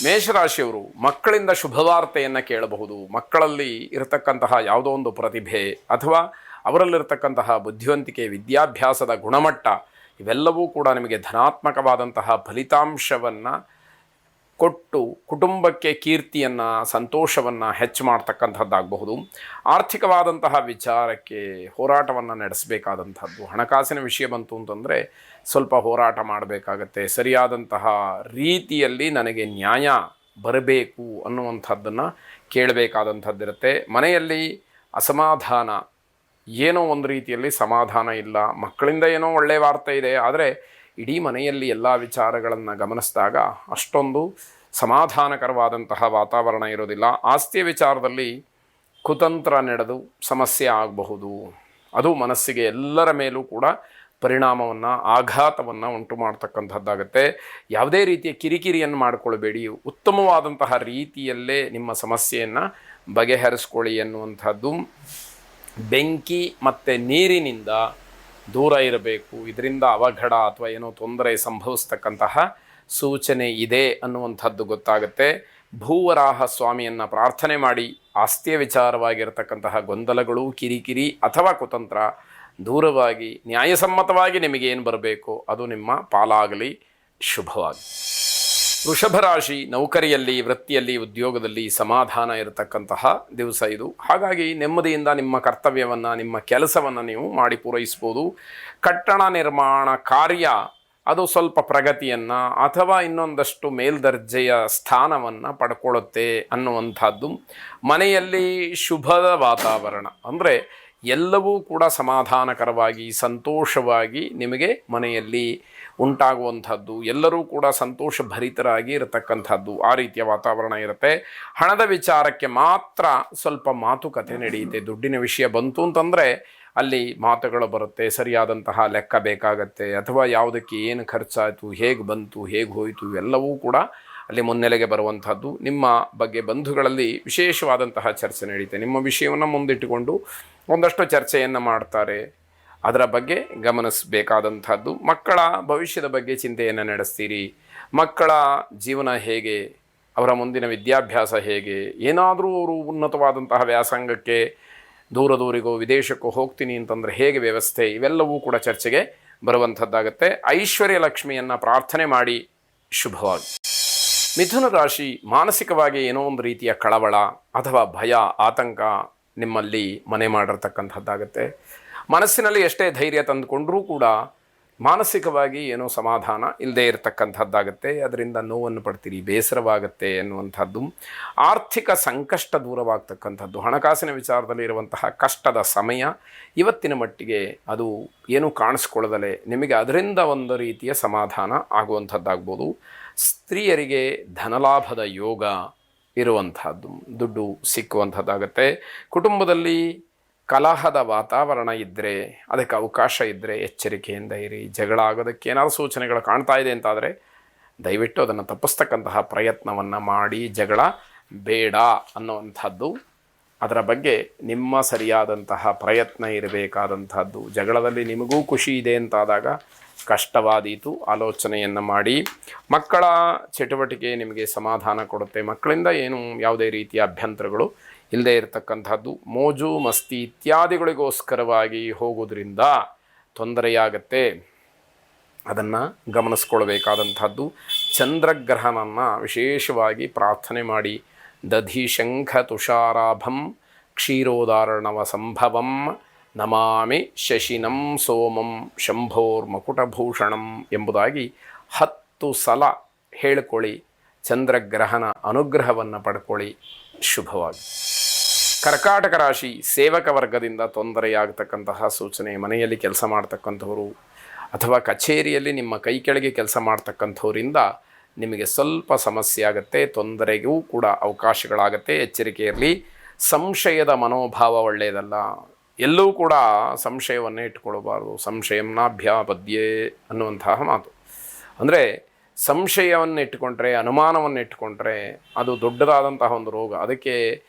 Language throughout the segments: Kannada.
ಮೇಷರಾಶಿಯವರು ಮಕ್ಕಳಿಂದ ಶುಭವಾರ್ತೆಯನ್ನು ಕೇಳಬಹುದು. ಮಕ್ಕಳಲ್ಲಿ ಇರತಕ್ಕಂತಹ ಯಾವುದೋ ಒಂದು ಪ್ರತಿಭೆ ಅಥವಾ ಅವರಲ್ಲಿರ್ತಕ್ಕಂತಹ ಬುದ್ಧಿವಂತಿಕೆ, ವಿದ್ಯಾಭ್ಯಾಸದ ಗುಣಮಟ್ಟ ಇವೆಲ್ಲವೂ ಕೂಡ ನಿಮಗೆ ಧನಾತ್ಮಕವಾದಂತಹ ಫಲಿತಾಂಶವನ್ನು ಕೊಟ್ಟು ಕುಟುಂಬಕ್ಕೆ ಕೀರ್ತಿಯನ್ನು, ಸಂತೋಷವನ್ನು ಹೆಚ್ಚು ಮಾಡ್ತಕ್ಕಂಥದ್ದಾಗಬಹುದು. ಆರ್ಥಿಕವಾದಂತಹ ವಿಚಾರಕ್ಕೆ ಹೋರಾಟವನ್ನು ನಡೆಸಬೇಕಾದಂಥದ್ದು. ಹಣಕಾಸಿನ ವಿಷಯ ಬಂತು ಅಂತಂದರೆ ಸ್ವಲ್ಪ ಹೋರಾಟ ಮಾಡಬೇಕಾಗತ್ತೆ. ಸರಿಯಾದಂತಹ ರೀತಿಯಲ್ಲಿ ನನಗೆ ನ್ಯಾಯ ಬರಬೇಕು ಅನ್ನುವಂಥದ್ದನ್ನು ಕೇಳಬೇಕಾದಂಥದ್ದಿರುತ್ತೆ. ಮನೆಯಲ್ಲಿ ಅಸಮಾಧಾನ, ಏನೋ ಒಂದು ರೀತಿಯಲ್ಲಿ ಸಮಾಧಾನ ಇಲ್ಲ. ಮಕ್ಕಳಿಂದ ಏನೋ ಒಳ್ಳೆಯ ವಾರ್ತೆ ಇದೆ, ಆದರೆ ಇಡೀ ಮನೆಯಲ್ಲಿ ಎಲ್ಲ ವಿಚಾರಗಳನ್ನು ಗಮನಿಸಿದಾಗ ಅಷ್ಟೊಂದು ಸಮಾಧಾನಕರವಾದಂತಹ ವಾತಾವರಣ ಇರೋದಿಲ್ಲ. ಆಸ್ತಿಯ ವಿಚಾರದಲ್ಲಿ ಕುತಂತ್ರ ನಡೆದು ಸಮಸ್ಯೆ ಆಗಬಹುದು. ಅದು ಮನಸ್ಸಿಗೆ ಎಲ್ಲರ ಮೇಲೂ ಕೂಡ ಪರಿಣಾಮವನ್ನು, ಆಘಾತವನ್ನು ಉಂಟು ಮಾಡ್ತಕ್ಕಂಥದ್ದಾಗತ್ತೆ. ಯಾವುದೇ ರೀತಿಯ ಕಿರಿಕಿರಿಯನ್ನು ಮಾಡಿಕೊಳ್ಬೇಡಿ. ಉತ್ತಮವಾದಂತಹ ರೀತಿಯಲ್ಲೇ ನಿಮ್ಮ ಸಮಸ್ಯೆಯನ್ನು ಬಗೆಹರಿಸ್ಕೊಳ್ಳಿ ಎನ್ನುವಂಥದ್ದು. ಬೆಂಕಿ ಮತ್ತು ನೀರಿನಿಂದ ದೂರ ಇರಬೇಕು. ಇದರಿಂದ ಅವಘಡ ಅಥವಾ ಏನೋ ತೊಂದರೆ ಸಂಭವಿಸ್ತಕ್ಕಂತಹ ಸೂಚನೆ ಇದೆ ಅನ್ನುವಂಥದ್ದು ಗೊತ್ತಾಗುತ್ತೆ. ಭೂವರಾಹ ಸ್ವಾಮಿಯನ್ನು ಪ್ರಾರ್ಥನೆ ಮಾಡಿ ಆಸ್ತಿಯ ವಿಚಾರವಾಗಿರತಕ್ಕಂತಹ ಗೊಂದಲಗಳು, ಕಿರಿಕಿರಿ ಅಥವಾ ಕುತಂತ್ರ ದೂರವಾಗಿ ನ್ಯಾಯಸಮ್ಮತವಾಗಿ ನಿಮಗೇನು ಬರಬೇಕು ಅದು ನಿಮ್ಮ ಪಾಲಾಗಲಿ. ಶುಭವಾಗಿ. ವೃಷಭ ರಾಶಿ, ನೌಕರಿಯಲ್ಲಿ, ವೃತ್ತಿಯಲ್ಲಿ, ಉದ್ಯೋಗದಲ್ಲಿ ಸಮಾಧಾನ ಇರತಕ್ಕಂತಹ ದಿವಸ ಇದು. ಹಾಗಾಗಿ ನೆಮ್ಮದಿಯಿಂದ ನಿಮ್ಮ ಕರ್ತವ್ಯವನ್ನು, ನಿಮ್ಮ ಕೆಲಸವನ್ನು ನೀವು ಮಾಡಿ ಪೂರೈಸ್ಬೋದು. ಕಟ್ಟಡ ನಿರ್ಮಾಣ ಕಾರ್ಯ ಅದು ಸ್ವಲ್ಪ ಪ್ರಗತಿಯನ್ನು ಅಥವಾ ಇನ್ನೊಂದಷ್ಟು ಮೇಲ್ದರ್ಜೆಯ ಸ್ಥಾನವನ್ನು ಪಡ್ಕೊಳ್ಳುತ್ತೆ ಅನ್ನುವಂಥದ್ದು. ಮನೆಯಲ್ಲಿ ಶುಭದ ವಾತಾವರಣ, ಅಂದರೆ ಎಲ್ಲವೂ ಕೂಡ ಸಮಾಧಾನಕರವಾಗಿ, ಸಂತೋಷವಾಗಿ ನಿಮಗೆ ಮನೆಯಲ್ಲಿ ಉಂಟಾಗುವಂಥದ್ದು, ಎಲ್ಲರೂ ಕೂಡ ಸಂತೋಷಭರಿತರಾಗಿ ಇರತಕ್ಕಂಥದ್ದು, ಆ ರೀತಿಯ ವಾತಾವರಣ ಇರುತ್ತೆ. ಹಣದ ವಿಚಾರಕ್ಕೆ ಮಾತ್ರ ಸ್ವಲ್ಪ ಮಾತುಕತೆ ನಡೆಯುತ್ತೆ. ದುಡ್ಡಿನ ವಿಷಯ ಬಂತು ಅಂತಂದರೆ ಅಲ್ಲಿ ಮಾತುಗಳು ಬರುತ್ತೆ. ಸರಿಯಾದಂತಹ ಲೆಕ್ಕ ಬೇಕಾಗತ್ತೆ. ಅಥವಾ ಯಾವುದಕ್ಕೆ ಏನು ಖರ್ಚಾಯಿತು, ಹೇಗೆ ಬಂತು, ಹೇಗೆ ಹೋಯಿತು, ಎಲ್ಲವೂ ಕೂಡ ಅಲ್ಲಿ ಮುನ್ನೆಲೆಗೆ ಬರುವಂಥದ್ದು. ನಿಮ್ಮ ಬಗ್ಗೆ ಬಂಧುಗಳಲ್ಲಿ ವಿಶೇಷವಾದಂತಹ ಚರ್ಚೆ ನಡೆಯುತ್ತೆ. ನಿಮ್ಮ ವಿಷಯವನ್ನು ಮುಂದಿಟ್ಟುಕೊಂಡು ಒಂದಷ್ಟು ಚರ್ಚೆಯನ್ನು ಮಾಡ್ತಾರೆ. ಅದರ ಬಗ್ಗೆ ಗಮನಿಸಬೇಕಾದಂಥದ್ದು. ಮಕ್ಕಳ ಭವಿಷ್ಯದ ಬಗ್ಗೆ ಚಿಂತೆಯನ್ನು ನಡೆಸ್ತೀರಿ. ಮಕ್ಕಳ ಜೀವನ ಹೇಗೆ, ಅವರ ಮುಂದಿನ ವಿದ್ಯಾಭ್ಯಾಸ ಹೇಗೆ, ಏನಾದರೂ ಅವರು ಉನ್ನತವಾದಂತಹ ವ್ಯಾಸಂಗಕ್ಕೆ ದೂರದೂರಿಗೋ ವಿದೇಶಕ್ಕೋ ಹೋಗ್ತೀನಿ ಅಂತಂದರೆ ಹೇಗೆ ವ್ಯವಸ್ಥೆ, ಇವೆಲ್ಲವೂ ಕೂಡ ಚರ್ಚೆಗೆ ಬರುವಂಥದ್ದಾಗುತ್ತೆ. ಐಶ್ವರ್ಯ ಲಕ್ಷ್ಮಿಯನ್ನು ಪ್ರಾರ್ಥನೆ ಮಾಡಿ. ಶುಭವಾಗಿ. ಮಿಥುನ ರಾಶಿ, ಮಾನಸಿಕವಾಗಿ ಏನೋ ಒಂದು ರೀತಿಯ ಕಳವಳ ಅಥವಾ ಭಯ, ಆತಂಕ ನಿಮ್ಮಲ್ಲಿ ಮನೆ ಮಾಡಿರ್ತಕ್ಕಂಥದ್ದಾಗತ್ತೆ. ಮನಸ್ಸಿನಲ್ಲಿ ಎಷ್ಟೇ ಧೈರ್ಯ ತಂದುಕೊಂಡರೂ ಕೂಡ ಮಾನಸಿಕವಾಗಿ ಏನೋ ಸಮಾಧಾನ ಇಲ್ಲದೆ ಇರತಕ್ಕಂಥದ್ದಾಗತ್ತೆ. ಅದರಿಂದ ನೋವನ್ನು ಪಡ್ತೀರಿ, ಬೇಸರವಾಗುತ್ತೆ ಎನ್ನುವಂಥದ್ದು. ಆರ್ಥಿಕ ಸಂಕಷ್ಟ ದೂರವಾಗ್ತಕ್ಕಂಥದ್ದು. ಹಣಕಾಸಿನ ವಿಚಾರದಲ್ಲಿ ಇರುವಂತಹ ಕಷ್ಟದ ಸಮಯ ಇವತ್ತಿನ ಮಟ್ಟಿಗೆ ಅದು ಏನೂ ಕಾಣಿಸ್ಕೊಳ್ಳದಲೇ ನಿಮಗೆ ಅದರಿಂದ ಒಂದು ರೀತಿಯ ಸಮಾಧಾನ ಆಗುವಂಥದ್ದಾಗ್ಬೋದು. ಸ್ತ್ರೀಯರಿಗೆ ಧನಲಾಭದ ಯೋಗ ಇರುವಂಥದ್ದು, ದುಡ್ಡು ಸಿಕ್ಕುವಂಥದ್ದಾಗತ್ತೆ. ಕುಟುಂಬದಲ್ಲಿ ಕಲಹದ ವಾತಾವರಣ ಇದ್ದರೆ, ಅದಕ್ಕೆ ಅವಕಾಶ ಇದ್ದರೆ ಎಚ್ಚರಿಕೆಯಿಂದ ಇರಿ. ಜಗಳ ಆಗೋದಕ್ಕೆ ಏನಾದರೂ ಸೂಚನೆಗಳು ಕಾಣ್ತಾ ಇದೆ ಅಂತಾದರೆ ದಯವಿಟ್ಟು ಅದನ್ನು ತಪ್ಪಿಸ್ತಕ್ಕಂತಹ ಪ್ರಯತ್ನವನ್ನು ಮಾಡಿ. ಜಗಳ ಬೇಡ ಅನ್ನುವಂಥದ್ದು, ಅದರ ಬಗ್ಗೆ ನಿಮ್ಮ ಸರಿಯಾದಂತಹ ಪ್ರಯತ್ನ ಇರಬೇಕಾದಂಥದ್ದು. ಜಗಳದಲ್ಲಿ ನಿಮಗೂ ಖುಷಿ ಇದೆ ಅಂತಾದಾಗ ಕಷ್ಟವಾದೀತು, ಆಲೋಚನೆಯನ್ನು ಮಾಡಿ. ಮಕ್ಕಳ ಚಟುವಟಿಕೆ ನಿಮಗೆ ಸಮಾಧಾನ ಕೊಡುತ್ತೆ. ಮಕ್ಕಳಿಂದ ಏನು ಯಾವುದೇ ರೀತಿಯ ಅಭ್ಯಂತರಗಳು ಇಲ್ಲದೆ ಇರತಕ್ಕಂಥದ್ದು. ಮೋಜು ಮಸ್ತಿ ಇತ್ಯಾದಿಗಳಿಗೋಸ್ಕರವಾಗಿ ಹೋಗೋದ್ರಿಂದ ತೊಂದರೆಯಾಗತ್ತೆ, ಅದನ್ನು ಗಮನಿಸ್ಕೊಳ್ಬೇಕಾದಂಥದ್ದು. ಚಂದ್ರಗ್ರಹಣವನ್ನು ವಿಶೇಷವಾಗಿ ಪ್ರಾರ್ಥನೆ ಮಾಡಿ. ದಧಿ ಶಂಖ ತುಷಾರಾಭಂ ಕ್ಷೀರೋದಾರ್ಣವ ಸಂಭವಂ ನಮಾಮಿ ಶಶಿನಂ ಸೋಮಂ ಶಂಭೋರ್ಮಕುಟಭೂಷಣಂ ಎಂಬುದಾಗಿ 10 ಸಲ ಹೇಳಿಕೊಳ್ಳಿ. ಚಂದ್ರಗ್ರಹಣ ಅನುಗ್ರಹವನ್ನು ಪಡ್ಕೊಳ್ಳಿ. ಶುಭವಾಗಿ. ಕರ್ಕಾಟಕ ರಾಶಿ, ಸೇವಕ ವರ್ಗದಿಂದ ತೊಂದರೆಯಾಗತಕ್ಕಂತಹ ಸೂಚನೆ. ಮನೆಯಲ್ಲಿ ಕೆಲಸ ಮಾಡ್ತಕ್ಕಂಥವರು ಅಥವಾ ಕಚೇರಿಯಲ್ಲಿ ನಿಮ್ಮ ಕೈ ಕೆಳಗೆ ಕೆಲಸ ಮಾಡ್ತಕ್ಕಂಥವರಿಂದ ನಿಮಗೆ ಸ್ವಲ್ಪ ಸಮಸ್ಯೆ ಆಗುತ್ತೆ, ತೊಂದರೆಗೂ ಕೂಡ ಅವಕಾಶಗಳಾಗತ್ತೆ. ಎಚ್ಚರಿಕೆ ಇರಲಿ. ಸಂಶಯದ ಮನೋಭಾವ ಒಳ್ಳೆಯದಲ್ಲ. ಎಲ್ಲೂ ಕೂಡ ಸಂಶಯವನ್ನೇ ಇಟ್ಕೊಳ್ಬಾರ್ದು. ಸಂಶಯಂನಾಭ್ಯಾಪದ್ಯೆ ಅನ್ನುವಂತಹ ಮಾತು. ಅಂದರೆ ಸಂಶಯವನ್ನು ಇಟ್ಟುಕೊಂಡ್ರೆ, ಅನುಮಾನವನ್ನು ಇಟ್ಟುಕೊಂಡ್ರೆ ಅದು ದೊಡ್ಡದಾದಂತಹ ಒಂದು ರೋಗ. ಅದಕ್ಕೆ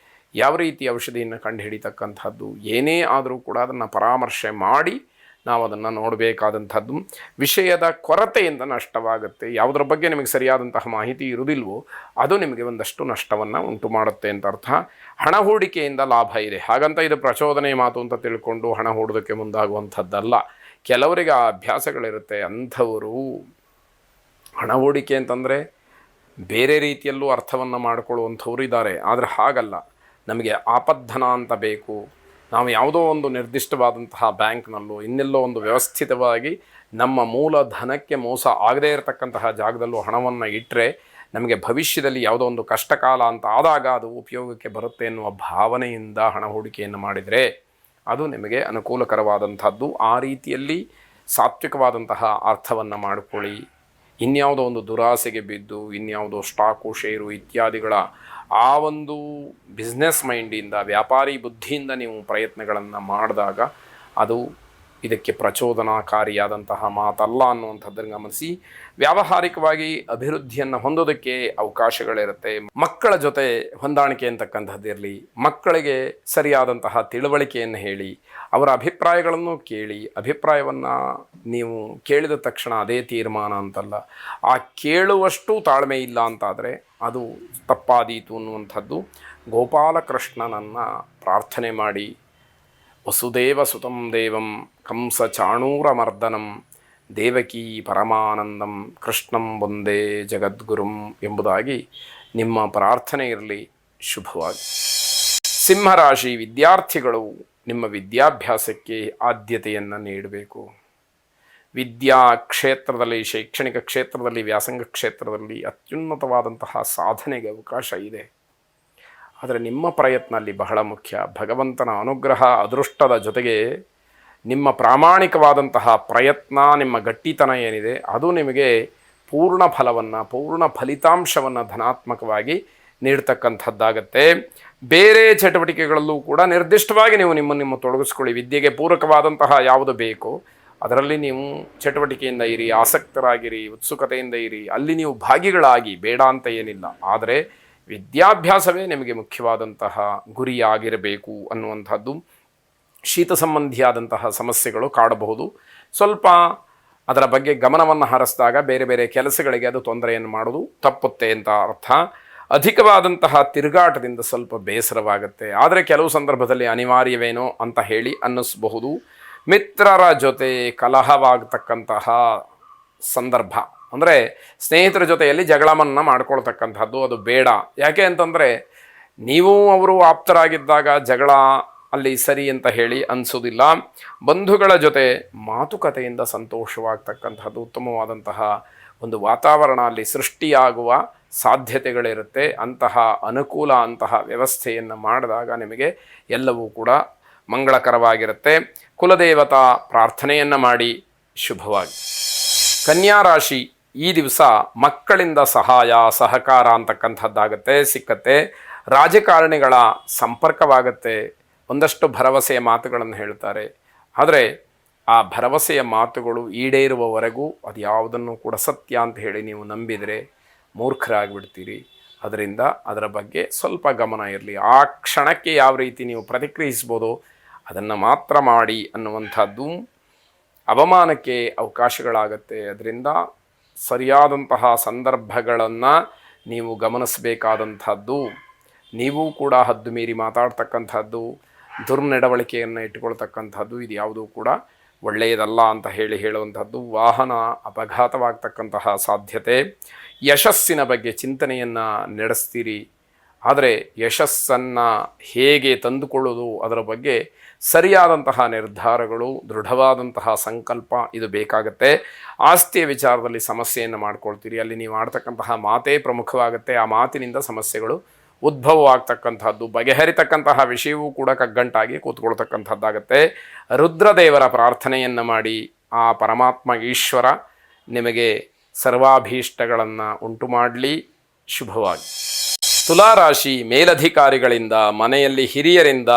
ಯಾವ ರೀತಿ ಔಷಧಿಯನ್ನು ಕಂಡುಹಿಡಿತಕ್ಕಂಥದ್ದು, ಏನೇ ಆದರೂ ಕೂಡ ಅದನ್ನು ಪರಾಮರ್ಶೆ ಮಾಡಿ ನಾವು ಅದನ್ನು ನೋಡಬೇಕಾದಂಥದ್ದು. ವಿಷಯದ ಕೊರತೆಯಿಂದ ನಷ್ಟವಾಗುತ್ತೆ. ಯಾವುದರ ಬಗ್ಗೆ ನಿಮಗೆ ಸರಿಯಾದಂತಹ ಮಾಹಿತಿ ಇರುವುದಿಲ್ವೋ ಅದು ನಿಮಗೆ ಒಂದಷ್ಟು ನಷ್ಟವನ್ನು ಉಂಟು ಮಾಡುತ್ತೆ ಅಂತ ಅರ್ಥ. ಹಣ ಹೂಡಿಕೆಯಿಂದ ಲಾಭ ಇದೆ, ಹಾಗಂತ ಇದು ಪ್ರಚೋದನೆ ಮಾತು ಅಂತ ತಿಳ್ಕೊಂಡು ಹಣ ಹೂಡೋದಕ್ಕೆ ಮುಂದಾಗುವಂಥದ್ದಲ್ಲ. ಕೆಲವರಿಗೆ ಆ ಅಭ್ಯಾಸಗಳಿರುತ್ತೆ. ಅಂಥವರು ಹಣ ಹೂಡಿಕೆ ಅಂತಂದರೆ ಬೇರೆ ರೀತಿಯಲ್ಲೂ ಅರ್ಥವನ್ನು ಮಾಡಿಕೊಳ್ಳುವಂಥವ್ರು ಇದ್ದಾರೆ. ಆದರೆ ಹಾಗಲ್ಲ, ನಮಗೆ ಆಪದ್ಧನ ಅಂತ ಬೇಕು, ನಾವು ಯಾವುದೋ ಒಂದು ನಿರ್ದಿಷ್ಟವಾದಂತಹ ಬ್ಯಾಂಕ್ನಲ್ಲೋ ಇನ್ನೆಲ್ಲೋ ಒಂದು ವ್ಯವಸ್ಥಿತವಾಗಿ ನಮ್ಮ ಮೂಲ ಧನಕ್ಕೆ ಮೋಸ ಆಗದೇ ಇರತಕ್ಕಂತಹ ಜಾಗದಲ್ಲೂ ಹಣವನ್ನು ಇಟ್ಟರೆ ನಮಗೆ ಭವಿಷ್ಯದಲ್ಲಿ ಯಾವುದೋ ಒಂದು ಕಷ್ಟಕಾಲ ಅಂತ ಆದಾಗ ಅದು ಉಪಯೋಗಕ್ಕೆ ಬರುತ್ತೆ ಎನ್ನುವ ಭಾವನೆಯಿಂದ ಹಣ ಹೂಡಿಕೆಯನ್ನು ಮಾಡಿದರೆ ಅದು ನಿಮಗೆ ಅನುಕೂಲಕರವಾದಂಥದ್ದು. ಆ ರೀತಿಯಲ್ಲಿ ಸಾತ್ವಿಕವಾದಂತಹ ಅರ್ಥವನ್ನು ಮಾಡಿಕೊಳ್ಳಿ. ಇನ್ಯಾವುದೋ ಒಂದು ದುರಾಸೆಗೆ ಬಿದ್ದು ಇನ್ಯಾವುದೋ ಸ್ಟಾಕು ಶೇರು ಇತ್ಯಾದಿಗಳ ಆ ಒಂದು ಬಿಸ್ನೆಸ್ ಮೈಂಡಿಂದ ವ್ಯಾಪಾರಿ ಬುದ್ಧಿಯಿಂದ ನೀವು ಪ್ರಯತ್ನಗಳನ್ನು ಮಾಡಿದಾಗ ಅದು ಇದಕ್ಕೆ ಪ್ರಚೋದನಾಕಾರಿಯಾದಂತಹ ಮಾತಲ್ಲ ಅನ್ನುವಂಥದ್ದನ್ನು ಗಮನಿಸಿ. ವ್ಯಾವಹಾರಿಕವಾಗಿ ಅಭಿವೃದ್ಧಿಯನ್ನು ಹೊಂದೋದಕ್ಕೆ ಅವಕಾಶಗಳಿರುತ್ತೆ. ಮಕ್ಕಳ ಜೊತೆ ಹೊಂದಾಣಿಕೆ ಅಂತಕ್ಕಂಥದ್ದಿರಲಿ, ಮಕ್ಕಳಿಗೆ ಸರಿಯಾದಂತಹ ತಿಳುವಳಿಕೆಯನ್ನು ಹೇಳಿ, ಅವರ ಅಭಿಪ್ರಾಯಗಳನ್ನು ಕೇಳಿ. ಅಭಿಪ್ರಾಯವನ್ನು ನೀವು ಕೇಳಿದ ತಕ್ಷಣ ಅದೇ ತೀರ್ಮಾನ ಅಂತಲ್ಲ, ಆ ಕೇಳುವಷ್ಟು ತಾಳ್ಮೆ ಇಲ್ಲ ಅಂತಾದರೆ ಅದು ತಪ್ಪಾದೀತು ಅನ್ನುವಂಥದ್ದು. ಗೋಪಾಲಕೃಷ್ಣನನ್ನು ಪ್ರಾರ್ಥನೆ ಮಾಡಿ, ವಸುದೇವ ಸುತಂ ದೇವಂ ಕಂಸ ಚಾಣೂರಮರ್ದನಂ ದೇವಕೀ ಪರಮಾನಂದಂ ಕೃಷ್ಣಂ ವಂದೇ ಜಗದ್ಗುರುಂ ಎಂಬುದಾಗಿ ನಿಮ್ಮ ಪ್ರಾರ್ಥನೆ ಇರಲಿ. ಶುಭವಾಗಿ. ಸಿಂಹರಾಶಿ ವಿದ್ಯಾರ್ಥಿಗಳು ನಿಮ್ಮ ವಿದ್ಯಾಭ್ಯಾಸಕ್ಕೆ ಆದ್ಯತೆಯನ್ನು ನೀಡಬೇಕು. ವಿದ್ಯಾ ಕ್ಷೇತ್ರದಲ್ಲಿ, ಶೈಕ್ಷಣಿಕ ಕ್ಷೇತ್ರದಲ್ಲಿ, ವ್ಯಾಸಂಗ ಕ್ಷೇತ್ರದಲ್ಲಿ ಅತ್ಯುನ್ನತವಾದಂತಹ ಸಾಧನೆಗೆ ಅವಕಾಶ ಇದೆ. ಆದರೆ ನಿಮ್ಮ ಪ್ರಯತ್ನ ಅಲ್ಲಿ ಬಹಳ ಮುಖ್ಯ. ಭಗವಂತನ ಅನುಗ್ರಹ ಅದೃಷ್ಟದ ಜೊತೆಗೆ ನಿಮ್ಮ ಪ್ರಾಮಾಣಿಕವಾದಂತಹ ಪ್ರಯತ್ನ, ನಿಮ್ಮ ಗಟ್ಟಿತನ ಏನಿದೆ ಅದು ನಿಮಗೆ ಪೂರ್ಣ ಫಲವನ್ನು, ಪೂರ್ಣ ಫಲಿತಾಂಶವನ್ನು ಧನಾತ್ಮಕವಾಗಿ ನೀಡ್ತಕ್ಕಂಥದ್ದಾಗತ್ತೆ. ಬೇರೆ ಚಟುವಟಿಕೆಗಳಲ್ಲೂ ಕೂಡ ನಿರ್ದಿಷ್ಟವಾಗಿ ನೀವು ನಿಮ್ಮ ತೊಡಗಿಸ್ಕೊಳ್ಳಿ. ವಿದ್ಯೆಗೆ ಪೂರಕವಾದಂತಹ ಯಾವುದು ಬೇಕೋ ಅದರಲ್ಲಿ ನೀವು ಚಟುವಟಿಕೆಯಿಂದ ಇರಿ, ಆಸಕ್ತರಾಗಿರಿ, ಉತ್ಸುಕತೆಯಿಂದ ಇರಿ. ಅಲ್ಲಿ ನೀವು ಭಾಗಿಗಳಾಗಿ, ಬೇಡ ಅಂತ ಏನಿಲ್ಲ. ಆದರೆ ವಿದ್ಯಾಭ್ಯಾಸವೇ ನಿಮಗೆ ಮುಖ್ಯವಾದಂತಹ ಗುರಿಯಾಗಿರಬೇಕು ಅನ್ನುವಂಥದ್ದು. ಶೀತ ಸಂಬಂಧಿಯಾದಂತಹ ಸಮಸ್ಯೆಗಳು ಕಾಡಬಹುದು. ಸ್ವಲ್ಪ ಅದರ ಬಗ್ಗೆ ಗಮನವನ್ನು ಹರಿಸಿದಾಗ ಬೇರೆ ಬೇರೆ ಕೆಲಸಗಳಿಗೆ ಅದು ತೊಂದರೆಯನ್ನು ಮಾಡೋದು ತಪ್ಪುತ್ತೆ ಅಂತ ಅರ್ಥ. ಅಧಿಕವಾದಂತಹ ತಿರುಗಾಟದಿಂದ ಸ್ವಲ್ಪ ಬೇಸರವಾಗುತ್ತೆ. ಆದರೆ ಕೆಲವು ಸಂದರ್ಭದಲ್ಲಿ ಅನಿವಾರ್ಯವೇನೋ ಅಂತ ಹೇಳಿ ಅನ್ನಿಸಬಹುದು. ಮಿತ್ರರ ಜೊತೆ ಕಲಹವಾಗತಕ್ಕಂತಹ ಸಂದರ್ಭ, ಅಂದರೆ ಸ್ನೇಹಿತರ ಜೊತೆಯಲ್ಲಿ ಜಗಳವನ್ನು ಮಾಡ್ಕೊಳ್ತಕ್ಕಂಥದ್ದು ಅದು ಬೇಡ. ಯಾಕೆ ಅಂತಂದರೆ ನೀವು ಅವರು ಆಪ್ತರಾಗಿದ್ದಾಗ ಜಗಳ ಅಲ್ಲಿ ಸರಿ ಅಂತ ಹೇಳಿ ಅನಿಸೋದಿಲ್ಲ. ಬಂಧುಗಳ ಜೊತೆ ಮಾತುಕತೆಯಿಂದ ಸಂತೋಷವಾಗ್ತಕ್ಕಂಥದ್ದು, ಉತ್ತಮವಾದಂತಹ ಒಂದು ವಾತಾವರಣ ಅಲ್ಲಿ ಸೃಷ್ಟಿಯಾಗುವ ಸಾಧ್ಯತೆಗಳಿರುತ್ತೆ. ಅಂತಹ ಅನುಕೂಲ, ಅಂತಹ ವ್ಯವಸ್ಥೆಯನ್ನು ಮಾಡಿದಾಗ ನಿಮಗೆ ಎಲ್ಲವೂ ಕೂಡ ಮಂಗಳಕರವಾಗಿರುತ್ತೆ. ಕುಲದೇವತಾ ಪ್ರಾರ್ಥನೆಯನ್ನು ಮಾಡಿ. ಶುಭವಾಗಿ. ಕನ್ಯಾ ರಾಶಿ ಈ ದಿವಸ ಮಕ್ಕಳಿಂದ ಸಹಾಯ ಸಹಕಾರ ಅಂತಕ್ಕಂಥದ್ದಾಗತ್ತೆ, ಸಿಕ್ಕತ್ತೆ. ರಾಜಕಾರಣಿಗಳ ಸಂಪರ್ಕವಾಗತ್ತೆ. ಒಂದಷ್ಟು ಭರವಸೆಯ ಮಾತುಗಳನ್ನು ಹೇಳ್ತಾರೆ. ಆದರೆ ಆ ಭರವಸೆಯ ಮಾತುಗಳು ಈಡೇರುವವರೆಗೂ ಅದು ಯಾವುದನ್ನು ಕೂಡ ಸತ್ಯ ಅಂತ ಹೇಳಿ ನೀವು ನಂಬಿದರೆ ಮೂರ್ಖರಾಗಿಬಿಡ್ತೀರಿ. ಅದರಿಂದ ಅದರ ಬಗ್ಗೆ ಸ್ವಲ್ಪ ಗಮನ ಇರಲಿ. ಆ ಕ್ಷಣಕ್ಕೆ ಯಾವ ರೀತಿ ನೀವು ಪ್ರತಿಕ್ರಿಯಿಸ್ಬೋದು ಅದನ್ನು ಮಾತ್ರ ಮಾಡಿ ಅನ್ನುವಂಥದ್ದು. ಅವಮಾನಕ್ಕೆ ಅವಕಾಶಗಳಾಗತ್ತೆ. ಅದರಿಂದ ಸರಿಯಾದಂತಹ ಸಂದರ್ಭಗಳನ್ನು ನೀವು ಗಮನಿಸಬೇಕಾದಂಥದ್ದು. ನೀವು ಕೂಡ ಹದ್ದು ಮೀರಿ ಮಾತಾಡ್ತಕ್ಕಂಥದ್ದು, ದುರ್ನಡವಳಿಕೆಯನ್ನು ಇಟ್ಟುಕೊಳ್ತಕ್ಕಂಥದ್ದು ಇದು ಯಾವುದೂ ಕೂಡ ಒಳ್ಳೆಯದಲ್ಲ ಅಂತ ಹೇಳುವಂಥದ್ದು. ವಾಹನ ಅಪಘಾತವಾಗ್ತಕ್ಕಂತಹ ಸಾಧ್ಯತೆ. ಯಶಸ್ಸಿನ ಬಗ್ಗೆ ಚಿಂತನೆಯನ್ನು ನಡೆಸ್ತೀರಿ. ಆದರೆ ಯಶಸ್ಸನ್ನು ಹೇಗೆ ತಂದುಕೊಳ್ಳೋದು ಅದರ ಬಗ್ಗೆ ಸರಿಯಾದಂತಹ ನಿರ್ಧಾರಗಳು, ದೃಢವಾದಂತಹ ಸಂಕಲ್ಪ ಇದು ಬೇಕಾಗುತ್ತೆ. ಆಸ್ತಿಯ ವಿಚಾರದಲ್ಲಿ ಸಮಸ್ಯೆಯನ್ನು ಮಾಡ್ಕೊಳ್ತೀರಿ. ಅಲ್ಲಿ ನೀವು ಆಡ್ತಕ್ಕಂತಹ ಮಾತೇ ಪ್ರಮುಖವಾಗುತ್ತೆ. ಆ ಮಾತಿನಿಂದ ಸಮಸ್ಯೆಗಳು ಉದ್ಭವವಾಗ್ತಕ್ಕಂಥದ್ದು. ಬಗೆಹರಿತಕ್ಕಂತಹ ವಿಷಯವೂ ಕೂಡ ಕಗ್ಗಂಟಾಗಿ ಕೂತ್ಕೊಳ್ತಕ್ಕಂಥದ್ದಾಗತ್ತೆ. ರುದ್ರದೇವರ ಪ್ರಾರ್ಥನೆಯನ್ನು ಮಾಡಿ. ಆ ಪರಮಾತ್ಮ ಈಶ್ವರ ನಿಮಗೆ ಸರ್ವಾಭೀಷ್ಟಗಳನ್ನು ಉಂಟು ಮಾಡಲಿ. ಶುಭವಾಗಿ. ತುಲಾರಾಶಿ ಮೇಲಧಿಕಾರಿಗಳಿಂದ, ಮನೆಯಲ್ಲಿ ಹಿರಿಯರಿಂದ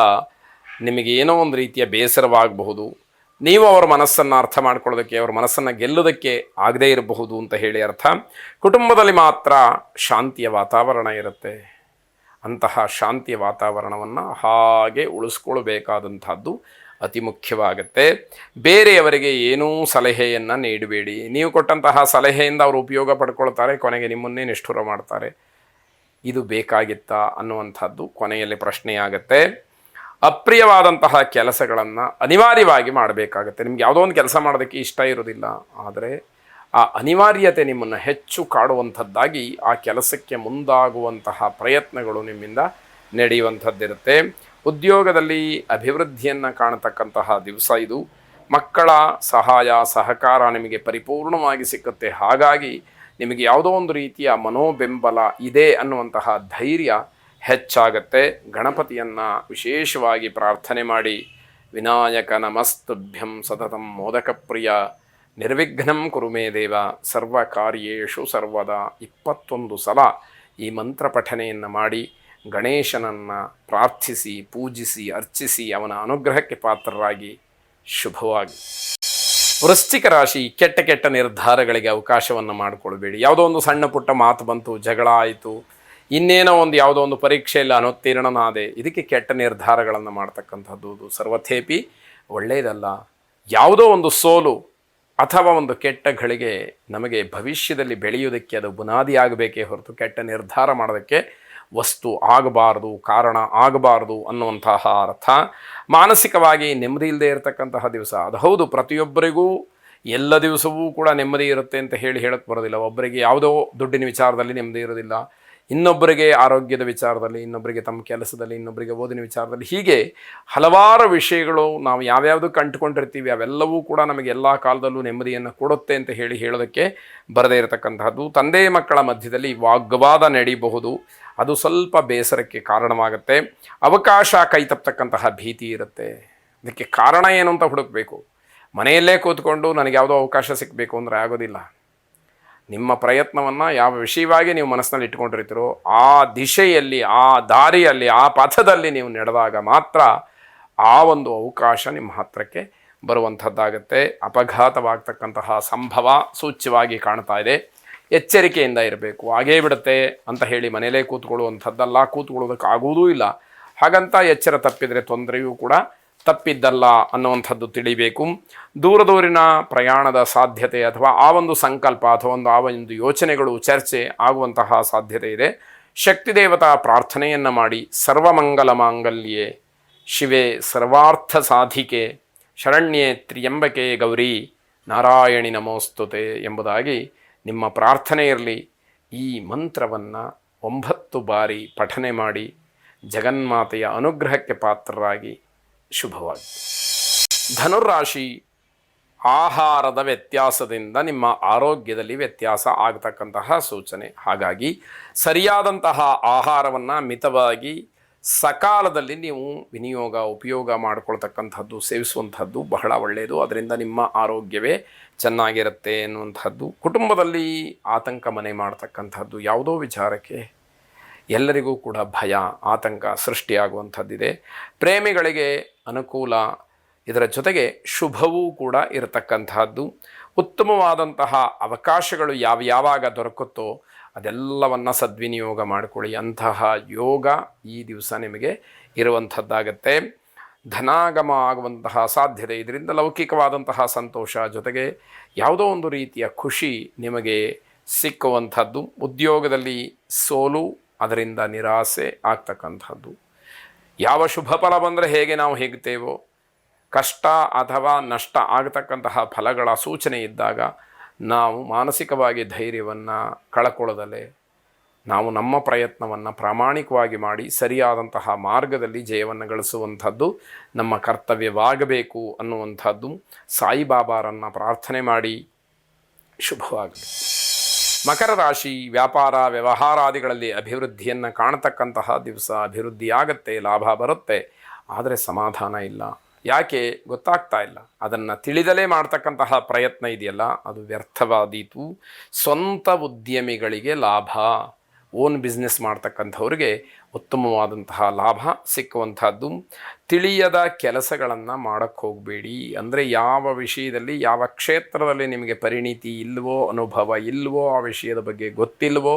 ನಿಮಗೆ ಏನೋ ಒಂದು ರೀತಿಯ ಬೇಸರವಾಗಬಹುದು. ನೀವು ಅವರ ಮನಸ್ಸನ್ನು ಅರ್ಥ ಮಾಡ್ಕೊಳ್ಳೋದಕ್ಕೆ, ಅವರ ಮನಸ್ಸನ್ನು ಗೆಲ್ಲೋದಕ್ಕೆ ಆಗದೇ ಇರಬಹುದು ಅಂತ ಹೇಳಿ ಅರ್ಥ. ಕುಟುಂಬದಲ್ಲಿ ಮಾತ್ರ ಶಾಂತಿಯ ವಾತಾವರಣ ಇರುತ್ತೆ. ಅಂತಹ ಶಾಂತಿಯ ವಾತಾವರಣವನ್ನು ಹಾಗೆ ಉಳಿಸ್ಕೊಳ್ಬೇಕಾದಂಥದ್ದು ಅತಿ ಮುಖ್ಯವಾಗುತ್ತೆ. ಬೇರೆಯವರಿಗೆ ಏನೂ ಸಲಹೆಯನ್ನು ನೀಡಬೇಡಿ. ನೀವು ಕೊಟ್ಟಂತಹ ಸಲಹೆಯಿಂದ ಅವರು ಉಪಯೋಗ ಪಡ್ಕೊಳ್ತಾರೆ, ಕೊನೆಗೆ ನಿಮ್ಮನ್ನೇ ನಿಷ್ಠುರ ಮಾಡ್ತಾರೆ. ಇದು ಬೇಕಾಗಿತ್ತಾ ಅನ್ನುವಂಥದ್ದು ಕೊನೆಯಲ್ಲಿ ಪ್ರಶ್ನೆಯಾಗತ್ತೆ. ಅಪ್ರಿಯವಾದಂತಹ ಕೆಲಸಗಳನ್ನು ಅನಿವಾರ್ಯವಾಗಿ ಮಾಡಬೇಕಾಗತ್ತೆ. ನಿಮ್ಗೆ ಯಾವುದೋ ಒಂದು ಕೆಲಸ ಮಾಡೋದಕ್ಕೆ ಇಷ್ಟ ಇರೋದಿಲ್ಲ, ಆದರೆ ಆ ಅನಿವಾರ್ಯತೆ ನಿಮ್ಮನ್ನು ಹೆಚ್ಚು ಕಾಡುವಂಥದ್ದಾಗಿ ಆ ಕೆಲಸಕ್ಕೆ ಮುಂದಾಗುವಂತಹ ಪ್ರಯತ್ನಗಳು ನಿಮ್ಮಿಂದ ನಡೆಯುವಂಥದ್ದಿರುತ್ತೆ. ಉದ್ಯೋಗದಲ್ಲಿ ಅಭಿವೃದ್ಧಿಯನ್ನು ಕಾಣತಕ್ಕಂತಹ ದಿವಸ ಇದು. ಮಕ್ಕಳ ಸಹಾಯ ಸಹಕಾರ ನಿಮಗೆ ಪರಿಪೂರ್ಣವಾಗಿ ಸಿಕ್ಕುತ್ತೆ. ಹಾಗಾಗಿ ನಿಮಗೆ ಯಾವುದೋ ಒಂದು ರೀತಿಯ ಮನೋಬೆಂಬಲ ಇದೆ ಅನ್ನುವಂತಹ ಧೈರ್ಯ ಹೆಚ್ಚಾಗತ್ತೆ. ಗಣಪತಿಯನ್ನು ವಿಶೇಷವಾಗಿ ಪ್ರಾರ್ಥನೆ ಮಾಡಿ, ವಿನಾಯಕ ನಮಸ್ತುಭ್ಯಂ ಸತತಂ ಮೋದಕಪ್ರಿಯ ನಿರ್ವಿಘ್ನಂ ಕುರುಮೇ ದೇವ ಸರ್ವ ಕಾರ್ಯೇಷು ಸರ್ವದಾ 21 ಸಲ ಈ ಮಂತ್ರ ಪಠನೆಯನ್ನು ಮಾಡಿ ಗಣೇಶನನ್ನು ಪ್ರಾರ್ಥಿಸಿ, ಪೂಜಿಸಿ, ಅರ್ಚಿಸಿ ಅವನ ಅನುಗ್ರಹಕ್ಕೆ ಪಾತ್ರರಾಗಿ. ಶುಭವಾಗಿ. ವೃಶ್ಚಿಕ ರಾಶಿ, ಕೆಟ್ಟ ಕೆಟ್ಟ ನಿರ್ಧಾರಗಳಿಗೆ ಅವಕಾಶವನ್ನು ಮಾಡಿಕೊಳ್ಬೇಡಿ. ಯಾವುದೋ ಒಂದು ಸಣ್ಣ ಪುಟ್ಟ ಮಾತು ಬಂತು, ಜಗಳ ಆಯಿತು, ಇನ್ನೇನೋ ಒಂದು ಯಾವುದೋ ಒಂದು ಪರೀಕ್ಷೆಯಲ್ಲಿ ಅನುತ್ತೀರ್ಣನಾದೆ, ಇದಕ್ಕೆ ಕೆಟ್ಟ ನಿರ್ಧಾರಗಳನ್ನು ಮಾಡ್ತಕ್ಕಂಥದ್ದು ಸರ್ವಥೇಪಿ ಒಳ್ಳೆಯದಲ್ಲ. ಯಾವುದೋ ಒಂದು ಸೋಲು ಅಥವಾ ಒಂದು ಕೆಟ್ಟ ಘಳಿಗೆ ನಮಗೆ ಭವಿಷ್ಯದಲ್ಲಿ ಬೆಳೆಯುವುದಕ್ಕೆ ಅದು ಬುನಾದಿ ಆಗಬೇಕೇ ಹೊರತು ಕೆಟ್ಟ ನಿರ್ಧಾರ ಮಾಡೋದಕ್ಕೆ ವಸ್ತು ಆಗಬಾರ್ದು, ಕಾರಣ ಆಗಬಾರ್ದು ಅನ್ನುವಂತಹ ಅರ್ಥ. ಮಾನಸಿಕವಾಗಿ ನೆಮ್ಮದಿ ಇಲ್ಲದೆ ಇರತಕ್ಕಂತಹ ದಿವಸ ಅದು ಹೌದು. ಪ್ರತಿಯೊಬ್ಬರಿಗೂ ಎಲ್ಲ ದಿವಸವೂ ಕೂಡ ನೆಮ್ಮದಿ ಇರುತ್ತೆ ಅಂತ ಹೇಳಕ್ಕೆ ಬರೋದಿಲ್ಲ. ಒಬ್ಬರಿಗೆ ಯಾವುದೋ ದುಡ್ಡಿನ ವಿಚಾರದಲ್ಲಿ ನೆಮ್ಮದಿ ಇರೋದಿಲ್ಲ, ಇನ್ನೊಬ್ಬರಿಗೆ ಆರೋಗ್ಯದ ವಿಚಾರದಲ್ಲಿ, ಇನ್ನೊಬ್ಬರಿಗೆ ತಮ್ಮ ಕೆಲಸದಲ್ಲಿ, ಇನ್ನೊಬ್ಬರಿಗೆ ಓದಿನ ವಿಚಾರದಲ್ಲಿ, ಹೀಗೆ ಹಲವಾರು ವಿಷಯಗಳು ನಾವು ಯಾವ್ಯಾವುದಕ್ಕೆ ಅಂಟುಕೊಂಡಿರ್ತೀವಿ ಅವೆಲ್ಲವೂ ಕೂಡ ನಮಗೆ ಎಲ್ಲ ಕಾಲದಲ್ಲೂ ನೆಮ್ಮದಿಯನ್ನು ಕೊಡುತ್ತೆ ಅಂತ ಹೇಳೋದಕ್ಕೆ ಬರದೇ ಇರತಕ್ಕಂತಹದ್ದು. ತಂದೆ ಮಕ್ಕಳ ಮಧ್ಯದಲ್ಲಿ ವಾಗ್ವಾದ ನಡೀಬಹುದು, ಅದು ಸ್ವಲ್ಪ ಬೇಸರಕ್ಕೆ ಕಾರಣವಾಗುತ್ತೆ. ಅವಕಾಶ ಕೈ ತಪ್ಪತಕ್ಕಂತಹ ಭೀತಿ ಇರುತ್ತೆ. ಇದಕ್ಕೆ ಕಾರಣ ಏನು ಅಂತ ಹುಡುಕಬೇಕು. ಮನೆಯಲ್ಲೇ ಕೂತ್ಕೊಂಡು ನನಗೆ ಯಾವುದೋ ಅವಕಾಶ ಸಿಗಬೇಕು ಅಂದರೆ ಆಗೋದಿಲ್ಲ. ನಿಮ್ಮ ಪ್ರಯತ್ನವನ್ನು ಯಾವ ವಿಷಯವಾಗಿ ನೀವು ಮನಸ್ಸಿನಲ್ಲಿ ಇಟ್ಕೊಂಡಿರ್ತೀರೋ ಆ ದಿಶೆಯಲ್ಲಿ, ಆ ದಾರಿಯಲ್ಲಿ, ಆ ಪಥದಲ್ಲಿ ನೀವು ನಡೆದಾಗ ಮಾತ್ರ ಆ ಒಂದು ಅವಕಾಶ ನಿಮ್ಮ ಹತ್ತಿರಕ್ಕೆ ಬರುವಂಥದ್ದಾಗತ್ತೆ. ಅಪಘಾತವಾಗ್ತಕ್ಕಂತಹ ಸಂಭವ ಸೂಚ್ಯವಾಗಿ ಕಾಣ್ತಾ ಇದೆ. ಎಚ್ಚರಿಕೆಯಿಂದ ಇರಬೇಕು. ಆಗೇ ಬಿಡುತ್ತೆ ಅಂತ ಹೇಳಿ ಮನೆಯಲ್ಲೇ ಕೂತ್ಕೊಳ್ಳುವಂಥದ್ದಲ್ಲ, ಕೂತ್ಕೊಳ್ಳೋದಕ್ಕಾಗುವುದೂ ಇಲ್ಲ. ಹಾಗಂತ ಎಚ್ಚರ ತಪ್ಪಿದರೆ ತೊಂದರೆಯೂ ಕೂಡ ತಪ್ಪಿದ್ದಲ್ಲ ಅನ್ನುವಂಥದ್ದು ತಿಳಿಬೇಕು. ದೂರದೂರಿನ ಪ್ರಯಾಣದ ಸಾಧ್ಯತೆ ಅಥವಾ ಆ ಒಂದು ಸಂಕಲ್ಪ ಅಥವಾ ಆ ಒಂದು ಯೋಚನೆಗಳು ಚರ್ಚೆ ಆಗುವಂತಹ ಸಾಧ್ಯತೆ ಇದೆ. ಶಕ್ತಿ ದೇವತಾ ಪ್ರಾರ್ಥನೆಯನ್ನು ಮಾಡಿ, ಸರ್ವಮಂಗಲ ಮಾಂಗಲ್ಯೆ ಶಿವೆ ಸರ್ವಾರ್ಥ ಸಾಧಿಕೆ ಶರಣ್ಯೆ ತ್ರ್ಯಂಬಕೆ ಗೌರಿ ನಾರಾಯಣಿ ನಮೋಸ್ತುತೆ ಎಂಬುದಾಗಿ ನಿಮ್ಮ ಪ್ರಾರ್ಥನೆ ಇರಲಿ. ಈ ಮಂತ್ರವನ್ನು 9 ಬಾರಿ ಪಠನೆ ಮಾಡಿ ಜಗನ್ಮಾತೆಯ ಅನುಗ್ರಹಕ್ಕೆ ಪಾತ್ರರಾಗಿ. ಶುಭವಾಗಿ. ಧನುರಾಶಿ, ಆಹಾರದ ವ್ಯತ್ಯಾಸದಿಂದ ನಿಮ್ಮ ಆರೋಗ್ಯದಲ್ಲಿ ವ್ಯತ್ಯಾಸ ಆಗತಕ್ಕಂತಹ ಸೂಚನೆ. ಹಾಗಾಗಿ ಸರಿಯಾದಂತಹ ಆಹಾರವನ್ನು ಮಿತವಾಗಿ ಸಕಾಲದಲ್ಲಿ ನೀವು ಉಪಯೋಗ ಮಾಡಿಕೊಳ್ತಕ್ಕಂಥದ್ದು, ಸೇವಿಸುವಂಥದ್ದು ಬಹಳ ಒಳ್ಳೆಯದು. ಅದರಿಂದ ನಿಮ್ಮ ಆರೋಗ್ಯವೇ ಚೆನ್ನಾಗಿರುತ್ತೆ ಎನ್ನುವಂಥದ್ದು. ಕುಟುಂಬದಲ್ಲಿ ಆತಂಕ ಮನೆ ಮಾಡ್ತಕ್ಕಂಥದ್ದು ಯಾವುದೋ ವಿಚಾರಕ್ಕೆ ಎಲ್ಲರಿಗೂ ಕೂಡ ಭಯ, ಆತಂಕ ಸೃಷ್ಟಿಯಾಗುವಂಥದ್ದಿದೆ. ಪ್ರೇಮಿಗಳಿಗೆ ಅನುಕೂಲ, ಇದರ ಜೊತೆಗೆ ಶುಭವೂ ಕೂಡ ಇರತಕ್ಕಂತಹದ್ದು. ಉತ್ತಮವಾದಂತಹ ಅವಕಾಶಗಳು ಯಾವಾಗ ದೊರಕುತ್ತೋ ಅದೆಲ್ಲವನ್ನು ಸದ್ವಿನಿಯೋಗ ಮಾಡಿಕೊಳ್ಳಿ. ಅಂತಹ ಯೋಗ ಈ ದಿವಸ ನಿಮಗೆ ಇರುವಂಥದ್ದಾಗತ್ತೆ. ಧನಾಗಮ ಆಗುವಂತಹ ಸಾಧ್ಯತೆ, ಇದರಿಂದ ಲೌಕಿಕವಾದಂತಹ ಸಂತೋಷ ಜೊತೆಗೆ ಯಾವುದೋ ಒಂದು ರೀತಿಯ ಖುಷಿ ನಿಮಗೆ ಸಿಕ್ಕುವಂಥದ್ದು. ಉದ್ಯೋಗದಲ್ಲಿ ಸೋಲು, ಅದರಿಂದ ನಿರಾಸೆ ಆಗ್ತಕ್ಕಂಥದ್ದು. ಯಾವ ಶುಭ ಫಲ ಬಂದರೆ ಹೇಗೆ ನಾವು ಹೇಗ್ತೇವೋ, ಕಷ್ಟ ಅಥವಾ ನಷ್ಟ ಆಗತಕ್ಕಂತಹ ಫಲಗಳ ಸೂಚನೆ ಇದ್ದಾಗ ನಾವು ಮಾನಸಿಕವಾಗಿ ಧೈರ್ಯವನ್ನು ಕಳಕೊಳ್ಳದಲೇ ನಾವು ನಮ್ಮ ಪ್ರಯತ್ನವನ್ನು ಪ್ರಾಮಾಣಿಕವಾಗಿ ಮಾಡಿ ಸರಿಯಾದಂತಹ ಮಾರ್ಗದಲ್ಲಿ ಜಯವನ್ನು ಗಳಿಸುವಂಥದ್ದು ನಮ್ಮ ಕರ್ತವ್ಯವಾಗಬೇಕು ಅನ್ನುವಂಥದ್ದು. ಸಾಯಿಬಾಬಾರನ್ನು ಪ್ರಾರ್ಥನೆ ಮಾಡಿ. ಶುಭವಾಗಲಿ. ಮಕರ ರಾಶಿ, ವ್ಯಾಪಾರ ವ್ಯವಹಾರಾದಿಗಳಲ್ಲಿ ಅಭಿವೃದ್ಧಿಯನ್ನು ಕಾಣತಕ್ಕಂತಹ ದಿವಸ. ಅಭಿವೃದ್ಧಿಯಾಗತ್ತೆ, ಲಾಭ ಬರುತ್ತೆ, ಆದರೆ ಸಮಾಧಾನ ಇಲ್ಲ. ಯಾಕೆ ಗೊತ್ತಾಗ್ತಾ ಇಲ್ಲ. ಅದನ್ನು ತಿಳಿದಲೇ ಮಾಡ್ತಕ್ಕಂತಹ ಪ್ರಯತ್ನ ಇದೆಯಲ್ಲ ಅದು ವ್ಯರ್ಥವಾದೀತು. ಸ್ವಂತ ಉದ್ಯಮಿಗಳಿಗೆ ಲಾಭ, ಓನ್ ಬಿಸ್ನೆಸ್ ಮಾಡ್ತಕ್ಕಂಥವ್ರಿಗೆ ಉತ್ತಮವಾದಂತಹ ಲಾಭ ಸಿಕ್ಕುವಂಥದ್ದು. ತಿಳಿಯದ ಕೆಲಸಗಳನ್ನು ಮಾಡೋಕ್ಕೆ ಹೋಗಬೇಡಿ. ಅಂದರೆ ಯಾವ ವಿಷಯದಲ್ಲಿ, ಯಾವ ಕ್ಷೇತ್ರದಲ್ಲಿ ನಿಮಗೆ ಪರಿಣಿತಿ ಇಲ್ವೋ, ಅನುಭವ ಇಲ್ವೋ, ಆ ವಿಷಯದ ಬಗ್ಗೆ ಗೊತ್ತಿಲ್ವೋ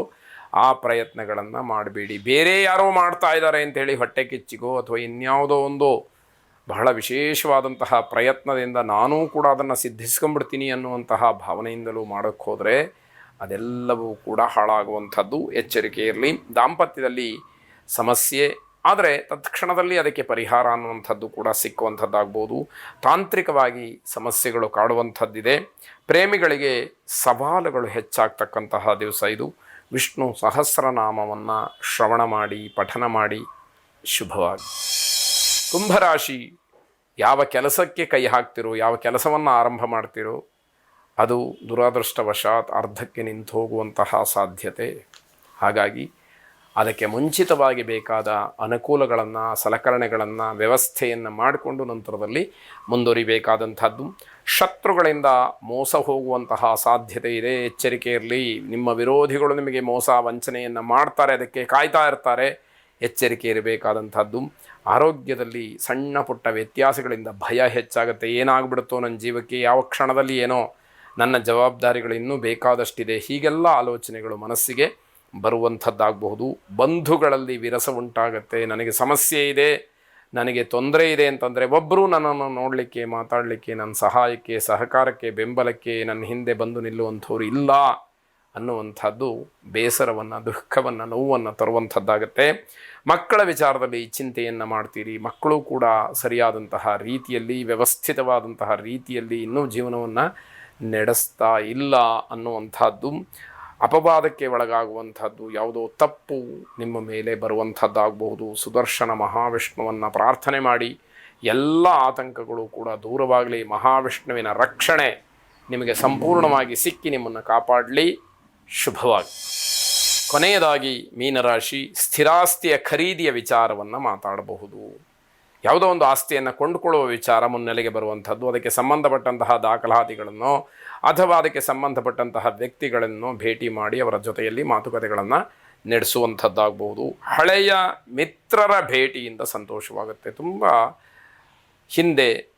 ಆ ಪ್ರಯತ್ನಗಳನ್ನು ಮಾಡಬೇಡಿ. ಬೇರೆ ಯಾರೋ ಮಾಡ್ತಾ ಇದ್ದಾರೆ ಅಂಥೇಳಿ ಹೊಟ್ಟೆ ಕಿಚ್ಚಿಗೋ ಅಥವಾ ಇನ್ಯಾವುದೋ ಒಂದು ಬಹಳ ವಿಶೇಷವಾದಂತಹ ಪ್ರಯತ್ನದಿಂದ ನಾನೂ ಕೂಡ ಅದನ್ನು ಸಿದ್ಧಿಸ್ಕೊಂಡ್ಬಿಡ್ತೀನಿ ಅನ್ನುವಂತಹ ಭಾವನೆಯಿಂದಲೂ ಮಾಡೋಕ್ಕೆ ಹೋದರೆ ಅದೆಲ್ಲವೂ ಕೂಡ ಹಾಳಾಗುವಂಥದ್ದು. ಎಚ್ಚರಿಕೆ ಇರಲಿ. ದಾಂಪತ್ಯದಲ್ಲಿ ಸಮಸ್ಯೆ ಆದರೆ ತತ್ಕ್ಷಣದಲ್ಲಿ ಅದಕ್ಕೆ ಪರಿಹಾರ ಅನ್ನುವಂಥದ್ದು ಕೂಡ ಸಿಕ್ಕುವಂಥದ್ದಾಗ್ಬೋದು. ತಾಂತ್ರಿಕವಾಗಿ ಸಮಸ್ಯೆಗಳು ಕಾಡುವಂಥದ್ದಿದೆ. ಪ್ರೇಮಿಗಳಿಗೆ ಸವಾಲುಗಳು ಹೆಚ್ಚಾಗ್ತಕ್ಕಂತಹ ದಿವಸ ಇದು. ವಿಷ್ಣು ಸಹಸ್ರನಾಮವನ್ನು ಶ್ರವಣ ಮಾಡಿ, ಪಠನ ಮಾಡಿ. ಶುಭವಾಗಿ. ಕುಂಭರಾಶಿ, ಯಾವ ಕೆಲಸಕ್ಕೆ ಕೈ ಹಾಕ್ತಿರೋ, ಯಾವ ಕೆಲಸವನ್ನು ಆರಂಭ ಮಾಡ್ತಿರೋ ಅದು ದುರದೃಷ್ಟವಶಾತ್ ಅರ್ಧಕ್ಕೆ ನಿಂತು ಹೋಗುವಂತಹ ಸಾಧ್ಯತೆ. ಹಾಗಾಗಿ ಅದಕ್ಕೆ ಮುಂಚಿತವಾಗಿ ಬೇಕಾದ ಅನುಕೂಲಗಳನ್ನು, ಸಲಕರಣೆಗಳನ್ನು, ವ್ಯವಸ್ಥೆಯನ್ನು ಮಾಡಿಕೊಂಡು ನಂತರದಲ್ಲಿ ಮುಂದುವರಿಬೇಕಾದಂಥದ್ದು. ಶತ್ರುಗಳಿಂದ ಮೋಸ ಹೋಗುವಂತಹ ಸಾಧ್ಯತೆ ಇದೆ. ಎಚ್ಚರಿಕೆ ಇರಲಿ. ನಿಮ್ಮ ವಿರೋಧಿಗಳು ನಿಮಗೆ ಮೋಸ ವಂಚನೆಯನ್ನು ಮಾಡ್ತಾರೆ, ಅದಕ್ಕೆ ಕಾಯ್ತಾ ಇರ್ತಾರೆ. ಎಚ್ಚರಿಕೆ ಇರಬೇಕಾದಂಥದ್ದು. ಆರೋಗ್ಯದಲ್ಲಿ ಸಣ್ಣ ಪುಟ್ಟ ವ್ಯತ್ಯಾಸಗಳಿಂದ ಭಯ ಹೆಚ್ಚಾಗುತ್ತೆ. ಏನಾಗ್ಬಿಡುತ್ತೋ ನನ್ನ ಜೀವಕ್ಕೆ, ಯಾವ ಕ್ಷಣದಲ್ಲಿ ಏನೋ ನನ್ನ ಜವಾಬ್ದಾರಿಗಳು ಇನ್ನೂ ಬೇಕಾದಷ್ಟಿದೆ, ಹೀಗೆಲ್ಲ ಆಲೋಚನೆಗಳು ಮನಸ್ಸಿಗೆ ಬರುವಂಥದ್ದಾಗಬಹುದು. ಬಂಧುಗಳಲ್ಲಿ ವಿರಸ ಉಂಟಾಗುತ್ತೆ. ನನಗೆ ಸಮಸ್ಯೆ ಇದೆ, ನನಗೆ ತೊಂದರೆ ಇದೆ ಅಂತಂದರೆ ಒಬ್ಬರು ನನ್ನನ್ನು ನೋಡಲಿಕ್ಕೆ, ಮಾತಾಡಲಿಕ್ಕೆ, ನನ್ನ ಸಹಾಯಕ್ಕೆ, ಸಹಕಾರಕ್ಕೆ, ಬೆಂಬಲಕ್ಕೆ ನನ್ನ ಹಿಂದೆ ಬಂದು ನಿಲ್ಲುವಂಥವ್ರು ಇಲ್ಲ ಅನ್ನುವಂಥದ್ದು ಬೇಸರವನ್ನು, ದುಃಖವನ್ನು, ನೋವನ್ನು ತರುವಂಥದ್ದಾಗತ್ತೆ. ಮಕ್ಕಳ ವಿಚಾರದಲ್ಲಿ ಚಿಂತೆಯನ್ನು ಮಾಡ್ತೀರಿ. ಮಕ್ಕಳು ಕೂಡ ಸರಿಯಾದಂತಹ ರೀತಿಯಲ್ಲಿ, ವ್ಯವಸ್ಥಿತವಾದಂತಹ ರೀತಿಯಲ್ಲಿ ಇನ್ನೂ ಜೀವನವನ್ನು ನಡೆಸ್ತಾ ಇಲ್ಲ ಅನ್ನುವಂಥದ್ದು. ಅಪವಾದಕ್ಕೆ ಒಳಗಾಗುವಂಥದ್ದು, ಯಾವುದೋ ತಪ್ಪು ನಿಮ್ಮ ಮೇಲೆ ಬರುವಂಥದ್ದಾಗಬಹುದು. ಸುದರ್ಶನ ಮಹಾವಿಷ್ಣುವನ್ನು ಪ್ರಾರ್ಥನೆ ಮಾಡಿ. ಎಲ್ಲ ಆತಂಕಗಳು ಕೂಡ ದೂರವಾಗಲಿ. ಮಹಾವಿಷ್ಣುವಿನ ರಕ್ಷಣೆ ನಿಮಗೆ ಸಂಪೂರ್ಣವಾಗಿ ಸಿಕ್ಕಿ ನಿಮ್ಮನ್ನು ಕಾಪಾಡಲಿ. ಶುಭವಾಗಿ. ಕೊನೆಯದಾಗಿ ಮೀನರಾಶಿ, ಸ್ಥಿರಾಸ್ತಿಯ ಖರೀದಿಯ ವಿಚಾರವನ್ನು ಮಾತಾಡಬಹುದು. ಯಾವುದೋ ಒಂದು ಆಸ್ತಿಯನ್ನು ಕೊಂಡುಕೊಳ್ಳುವ ವಿಚಾರ ಮುನ್ನೆಲೆಗೆ ಬರುವಂಥದ್ದು. ಅದಕ್ಕೆ ಸಂಬಂಧಪಟ್ಟಂತಹ ದಾಖಲಾತಿಗಳನ್ನು ಅಥವಾ ಅದಕ್ಕೆ ಸಂಬಂಧಪಟ್ಟಂತಹ ವ್ಯಕ್ತಿಗಳನ್ನು ಭೇಟಿ ಮಾಡಿ ಅವರ ಜೊತೆಯಲ್ಲಿ ಮಾತುಕತೆಗಳನ್ನು ನಡೆಸುವಂಥದ್ದಾಗಬಹುದು. ಹಳೆಯ ಮಿತ್ರರ ಭೇಟಿಯಿಂದ ಸಂತೋಷವಾಗುತ್ತೆ. ತುಂಬ ಹಿಂದೆ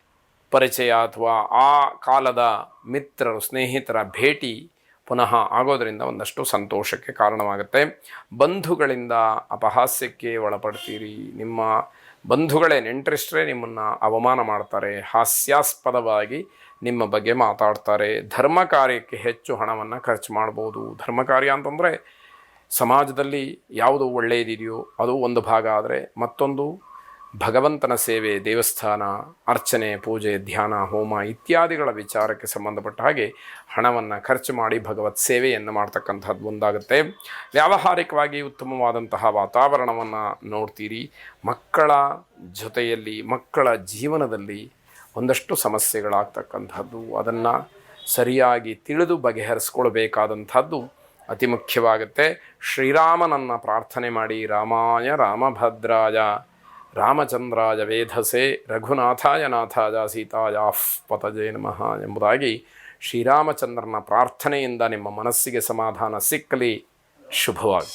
ಪರಿಚಯ ಅಥವಾ ಆ ಕಾಲದ ಮಿತ್ರರು, ಸ್ನೇಹಿತರ ಭೇಟಿ ಪುನಃ ಆಗೋದರಿಂದ ಒಂದಷ್ಟು ಸಂತೋಷಕ್ಕೆ ಕಾರಣವಾಗುತ್ತೆ. ಬಂಧುಗಳಿಂದ ಅಪಹಾಸ್ಯಕ್ಕೆ ಒಳಪಡ್ತೀರಿ. ನಿಮ್ಮ ಬಂಧುಗಳೇ, ನೆಂಟರಿಷ್ಟರೇ ನಿಮ್ಮನ್ನು ಅವಮಾನ ಮಾಡ್ತಾರೆ, ಹಾಸ್ಯಾಸ್ಪದವಾಗಿ ನಿಮ್ಮ ಬಗ್ಗೆ ಮಾತಾಡ್ತಾರೆ. ಧರ್ಮ ಕಾರ್ಯಕ್ಕೆ ಹೆಚ್ಚು ಹಣವನ್ನು ಖರ್ಚು ಮಾಡ್ಬೋದು. ಧರ್ಮ ಕಾರ್ಯ ಅಂತಂದರೆ ಸಮಾಜದಲ್ಲಿ ಯಾವುದು ಒಳ್ಳೆಯದಿದೆಯೋ ಅದು ಒಂದು ಭಾಗ ಆದರೆ, ಮತ್ತೊಂದು ಭಗವಂತನ ಸೇವೆ, ದೇವಸ್ಥಾನ, ಅರ್ಚನೆ, ಪೂಜೆ, ಧ್ಯಾನ, ಹೋಮ ಇತ್ಯಾದಿಗಳ ವಿಚಾರಕ್ಕೆ ಸಂಬಂಧಪಟ್ಟ ಹಾಗೆ ಹಣವನ್ನು ಖರ್ಚು ಮಾಡಿ ಭಗವತ್ ಸೇವೆಯನ್ನು ಮಾಡ್ತಕ್ಕಂಥದ್ದು ಒಂದಾಗುತ್ತೆ. ವ್ಯಾವಹಾರಿಕವಾಗಿ ಉತ್ತಮವಾದಂತಹ ವಾತಾವರಣವನ್ನು ನೋಡ್ತೀರಿ. ಮಕ್ಕಳ ಜೊತೆಯಲ್ಲಿ, ಮಕ್ಕಳ ಜೀವನದಲ್ಲಿ ಒಂದಷ್ಟು ಸಮಸ್ಯೆಗಳಾಗ್ತಕ್ಕಂಥದ್ದು, ಅದನ್ನು ಸರಿಯಾಗಿ ತಿಳಿದು ಬಗೆಹರಿಸ್ಕೊಳ್ಬೇಕಾದಂಥದ್ದು ಅತಿ ಮುಖ್ಯವಾಗುತ್ತೆ. ಶ್ರೀರಾಮನನ್ನು ಪ್ರಾರ್ಥನೆ ಮಾಡಿ. ರಾಮಾಯ ರಾಮಭದ್ರಾಯ ರಾಮಚಂದ್ರಾಯ ವೇಧಸೆ ರಘುನಾಥಾಯ ನಾಥಾಯ ಸೀತಾಯಾಃ ಪತಜೇ ನಮಃ ಎಂಬುದಾಗಿ ಶ್ರೀರಾಮಚಂದ್ರನ ಪ್ರಾರ್ಥನೆಯಿಂದ ನಿಮ್ಮ ಮನಸ್ಸಿಗೆ ಸಮಾಧಾನ ಸಿಕ್ಕಲಿ. ಶುಭವಾಗಿ.